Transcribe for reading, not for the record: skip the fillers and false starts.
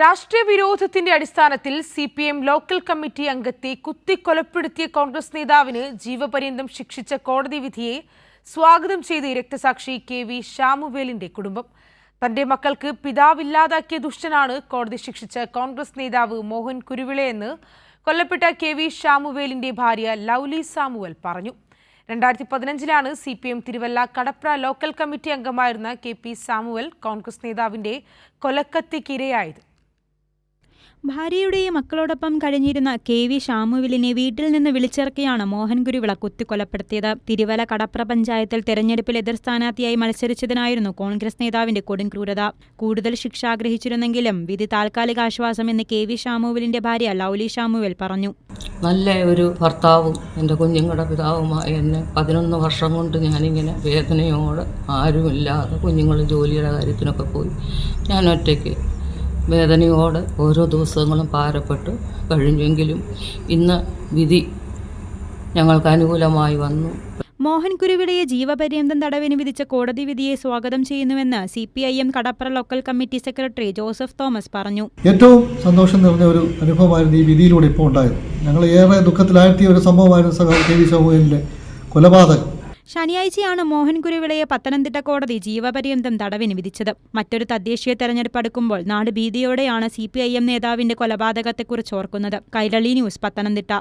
രാഷ്ട്രീയ വിരോധത്തിന്റെ അടിസ്ഥാനത്തിൽ CPM local committee അംഗത്തെ കുത്തിക്കൊലപ്പെടുത്തിയ കോൺഗ്രസ് നേതാവിന് ജീവപര്യന്തം ശിക്ഷിച്ച കോടതി വിധിയെ സ്വാഗതം ചെയ്ത് രക്തസാക്ഷി കെ.വി. ശാമുവേലിന്റെ കുടുംബം. തന്റെ മക്കൾക്ക് പിതാവില്ലാതാക്കിയ ദുഷ്ടനാണ് കോടതി ശിക്ഷിച്ച കോൺഗ്രസ് നേതാവ് മോഹൻ കുരുവിളയെന്ന് കൊല്ലപ്പെട്ട കെ.വി. ശാമുവേലിന്റെ ഭാര്യ ലൗലി സാമുവൽ പറഞ്ഞു. 2015 CPM Thiruvalla Kadapra local committee അംഗമായിരുന്ന കെ.പി. സാമുവൽ കോൺഗ്രസ് നേതാവിന്റെ കൊലക്കത്തിക്കിരയായത്. ഭാര്യയുടെയും മക്കളോടൊപ്പം കഴിഞ്ഞിരുന്ന കെ.വി. ശാമുവേലിനെ വീട്ടിൽ നിന്ന് വിളിച്ചിറക്കിയാണ് മോഹൻ കുരുവിള കുത്തിക്കൊലപ്പെടുത്തിയത്. തിരുവല്ല കടപ്ര പഞ്ചായത്തിൽ തെരഞ്ഞെടുപ്പിൽ എതിർ സ്ഥാനാർത്ഥിയായി മത്സരിച്ചതിനായിരുന്നു കോൺഗ്രസ് നേതാവിന്റെ കൊടുംക്രൂരത. കൂടുതൽ ശിക്ഷ ആഗ്രഹിച്ചിരുന്നെങ്കിലും വിധി താൽക്കാലിക ആശ്വാസമെന്ന് കെ.വി. ശാമുവേലിന്റെ ഭാര്യ ലൗലി സാമുവൽ പറഞ്ഞു. നല്ല ഒരു ഭർത്താവും എൻ്റെ കുഞ്ഞുങ്ങളുടെ പിതാവുമായ എന്നെ 11 വർഷം കൊണ്ട് ഞാനിങ്ങനെ വേദനയോടെ ആരുമില്ലാതെ കുഞ്ഞുങ്ങൾ ജോലിയുടെ കാര്യത്തിനൊക്കെ പോയി ഞാൻ ഒറ്റയ്ക്ക് വേദനയോടെ ഓരോ ദിവസങ്ങളും ഭാരപ്പെട്ട് കഴിഞ്ഞെങ്കിലും ഇന്ന് വിധി ഞങ്ങൾക്ക് അനുകൂലമായി വന്നു. മോഹൻ കുരുവിളയെ ജീവപര്യന്തം തടവിന് വിധിച്ച കോടതി വിധിയെ സ്വാഗതം ചെയ്യുന്നുവെന്ന് CPIM Kadapra local committee secretary Joseph Thomas പറഞ്ഞു. ഏറ്റവും സന്തോഷം നിറഞ്ഞ ഒരു അനുഭവമായിരുന്നു ഈ വിധിയിലൂടെ ഇപ്പോൾ ഉണ്ടായത്. ഞങ്ങൾ ഏറെ ദുഃഖത്തിലാഴ്ത്തിയ ഒരു സംഭവമായിരുന്നു സഖാവ് കെ.വി. ശാമുവേലിന്റെ കൊലപാതകം. ശനിയാഴ്ചയാണ് മോഹൻ കുരുവിളയെ പത്തനംതിട്ട കോടതി ജീവപര്യന്തം തടവിന് വിധിച്ചത്. മറ്റൊരു തദ്ദേശീയ തെരഞ്ഞെടുപ്പ് അടുക്കുമ്പോൾ നാട് ഭീതിയോടെയാണ് CPIM നേതാവിന്റെ കൊലപാതകത്തെക്കുറിച്ച് ഓർക്കുന്നത്. കൈരളി ന്യൂസ്, പത്തനംതിട്ട.